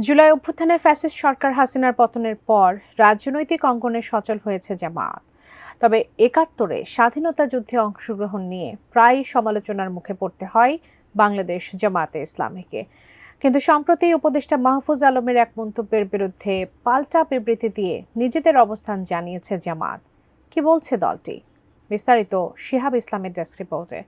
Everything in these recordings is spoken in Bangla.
জুলাই অভ্যুত্থানে ফ্যাসিস্ট সরকার হাসিনার পতনের পর রাজনৈতিক অঙ্গনে সচল হয়েছে জামায়াত। তবে ৭১-এ স্বাধীনতা যুদ্ধে অংশগ্রহণ নিয়ে প্রায় সমালোচনার মুখে পড়তে হয় বাংলাদেশ জামায়াতে ইসলামীকে। কিন্তু সম্প্রতি উপদেষ্টা মাহফুজ আলমের এক মন্তব্যের বিরুদ্ধে পাল্টা বিবৃতি দিয়ে নিজেদের অবস্থান জানিয়েছে জামায়াত। কি বলছে দলটি? বিস্তারিত শিহাব ইসলামের ডেস্ক রিপোর্টে।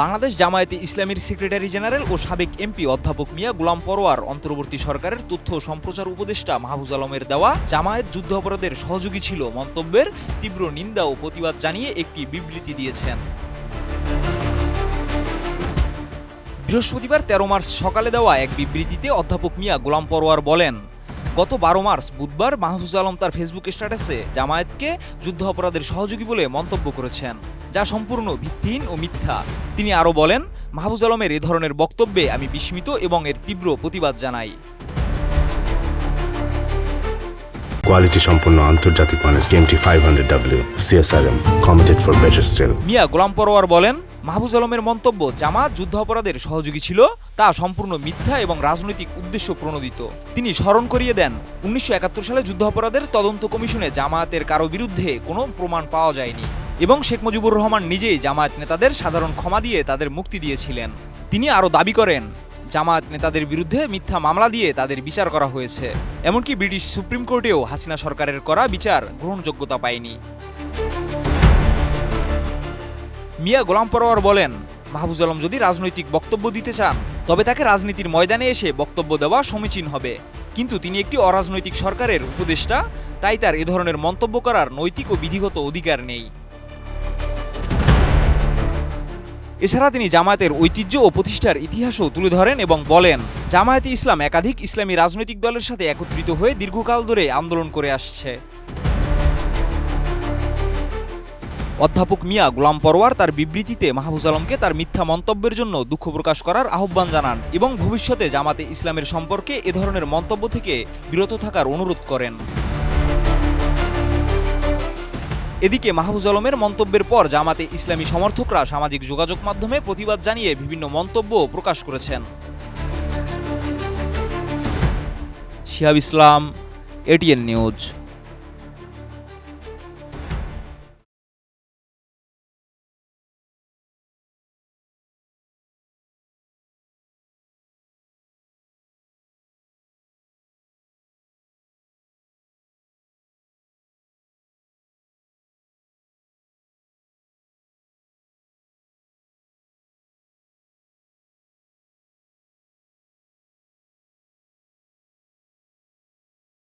বাংলাদেশ জামায়াতে ইসলামীর সেক্রেটারি জেনারেল ও সাবেক এমপি অধ্যাপক মিয়া গোলাম পরোয়ার অন্তর্বর্তী সরকারের তথ্য ও সম্প্রচার উপদেষ্টা মাহফুজ আলমের দেওয়া জামায়াত যুদ্ধাপরাধের সহযোগী ছিল মন্তব্যের তীব্র নিন্দা ও প্রতিবাদ জানিয়ে একটি বিবৃতি দিয়েছেন। বৃহস্পতিবার ১৩ মার্চ সকালে দেওয়া এক বিবৃতিতে অধ্যাপক মিয়া গোলাম পরোয়ার বলেন, গত ১২ মার্চ বুধবার মাহফুজ আলম তার ফেসবুক স্ট্যাটাসে জামায়াতকে যুদ্ধ অপরাধের সহযোগী বলে মন্তব্য করেছেন, যা সম্পূর্ণ ভিত্তিহীন ও মিথ্যা। তিনি আরও বলেন, মাহফুজ আলমের এ ধরনের বক্তব্যে আমি বিস্মিত এবং এর তীব্র প্রতিবাদ জানাই। কোয়ালিটি সম্পন্ন আন্তর্জাতিক মানের CMT500W CSRM committed for better steel. Mia Golam Parwar বলেন, মাহফুজ আলমের মন্তব্য জামায়াত যুদ্ধ অপরাধের সহযোগী ছিল তা সম্পূর্ণ মিথ্যা এবং রাজনৈতিক উদ্দেশ্য প্রণোদিত। তিনি স্মরণ করিয়ে দেন, ১৯৭১ সালে যুদ্ধ অপরাধের তদন্ত কমিশনে জামায়াতের কারো বিরুদ্ধে কোনো প্রমাণ পাওয়া যায়নি এবং শেখ মুজিবুর রহমান নিজেই জামায়াত নেতাদের সাধারণ ক্ষমা দিয়ে তাদের মুক্তি দিয়েছিলেন। তিনি আরও দাবি করেন, জামায়াত নেতাদের বিরুদ্ধে মিথ্যা মামলা দিয়ে তাদের বিচার করা হয়েছে। এমনকি ব্রিটিশ সুপ্রিম কোর্টেও হাসিনা সরকারের করা বিচার গ্রহণযোগ্যতা পায়নি। মিয়া গোলাম পরোয়ার বলেন, মাহফুজ আলম যদি রাজনৈতিক বক্তব্য দিতে চান তবে তাকে রাজনীতির ময়দানে এসে বক্তব্য দেওয়া সমীচীন হবে, কিন্তু তিনি একটি অরাজনৈতিক সরকারের উপদেষ্টা, তাই তার এ ধরনের মন্তব্য করার নৈতিক ও বিধিগত অধিকার নেই। এছাড়া তিনি জামায়াতের ঐতিহ্য ও প্রতিষ্ঠার ইতিহাসও তুলে ধরেন এবং বলেন, জামায়াতে ইসলাম একাধিক ইসলামী রাজনৈতিক দলের সাথে একত্রিত হয়ে দীর্ঘকাল ধরে আন্দোলন করে আসছে। অধ্যাপক মিয়া গোলাম পরোয়ার তার বিবৃতিতে মাহফুজ আলমকে তার মিথ্যা মন্তব্যের জন্য দুঃখ প্রকাশ করার আহ্বান জানান এবং ভবিষ্যতে জামাতে ইসলামের সম্পর্কে এ ধরনের মন্তব্য থেকে বিরত থাকার অনুরোধ করেন। এদিকে মাহফুজ আলমের মন্তব্যের পর জামাতে ইসলামী সমর্থকরা সামাজিক যোগাযোগ মাধ্যমে প্রতিবাদ জানিয়ে বিভিন্ন মন্তব্য প্রকাশ করেছেন। শিহাব ইসলাম, ATN নিউজ।